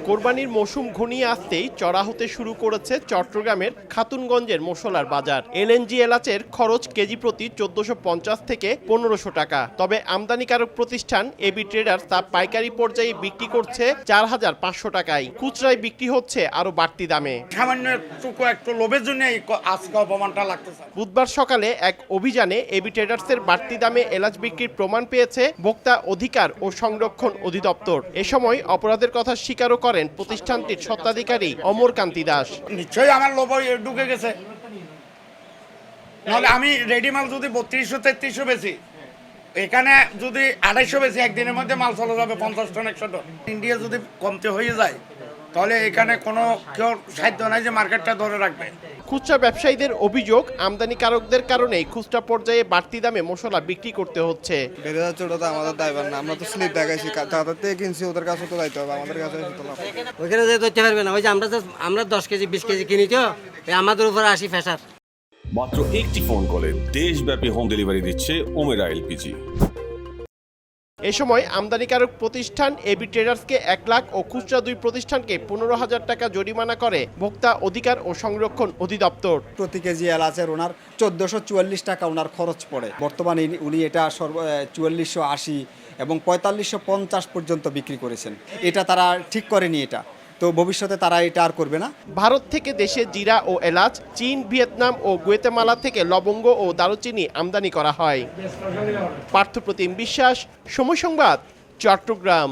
কোরবানির মৌসুম ঘনিয়ে আসতেই চড়া হতে শুরু করেছে চট্টগ্রামের খাতুনগঞ্জের মশলার বাজার। এলএনজি এলাচের খরচ কেজি প্রতি ১৪৫০ থেকে ১৫০০ টাকা। তবে আমদানিকারক প্রতিষ্ঠান এবি ট্রেডার্স তা পাইকারি পর্যায়ে বিক্রি করছে ৪৫০০ টাকায়। খুচরায় বিক্রি হচ্ছে আরো বাড়তি দামে। সামান্য একটু লোভের জন্য আজকে অপমানটা লাগতেছে। বুধবার সকালে এক অভিযানে এবি ট্রেডার্সের বাড়তি দামে এলাচ বিক্রির প্রমাণ পেয়েছে ভোক্তা অধিকার ও সংরক্ষণ অধিদপ্তর। এ সময় অপরাধের কথা স্বীকারও করেন প্রতিষ্ঠানটির স্বত্বাধিকারী অমরকান্তি দাস। নিশ্চয়ই আমার লোভ ঢুকে গেছে, নাহলে আমি রেডি মাল যদি ৩২০০-৩৩০০ বেশি, এখানে যদি ২৫০ বেশি, একদিনের মধ্যে মাল চলে যাবে ৫০ টন ১০০ টন। ইন্ডিয়া যদি কমতে হয়ে যায় তাহলে এখানে কোনো কেউ সাধ্য নাই যে মার্কেটটা ধরে রাখবে। খুচরা ব্যবসায়ীদের অভিযোগ, আমদানিকারকদের কারণেই খুচরা পর্যায়ে বাড়তি দামে মশলা বিক্রি করতে হচ্ছে। বেড়ে যাচ্ছে, ওটা তো আমাদের দায়ভার না। আমরা তো স্লিপ দেখাইছি, তাদের থেকে কিনছি, ওদের কাছে তো দায়িত্ব হবে, আমাদের কাছে ওইখানে যে ধরতে পারবে না। ওই যে আমরা ১০ কেজি ২০ কেজি কিনি, তো আমাদের উপরে ৮০ ফেসার। মাত্র একটি ফোন কলে দেশব্যাপী হোম ডেলিভারি দিচ্ছে ওমেরা এলপিজি। এ সময় আমদানিকারক প্রতিষ্ঠান এবি ট্রেডার্সকে ১ লাখ ও খুচরা ২ প্রতিষ্ঠানকে ১৫,০০০ টাকা জরিমানা করে ভোক্তা অধিকার ও সংরক্ষণ অধিদপ্তর। প্রতি কেজি এলাচের ওনার ১৪৪৪ টাকা ওনার খরচ পড়ে। বর্তমানে উনি এটা ৪৪৮০ এবং ৪৫৫০ পর্যন্ত বিক্রি করেছেন। এটা তারা ঠিক করেনি, এটা তো ভবিষ্যতে তারা এটা আর করবে না। ভারত থেকে দেশে জিরা ও এলাচ, চীন, ভিয়েতনাম ও গুয়েতেমালা থেকে লবঙ্গ ও দারুচিনি আমদানি করা হয়। পার্থপ্রতিম বিশ্বাস, সময় সংবাদ, চট্টগ্রাম।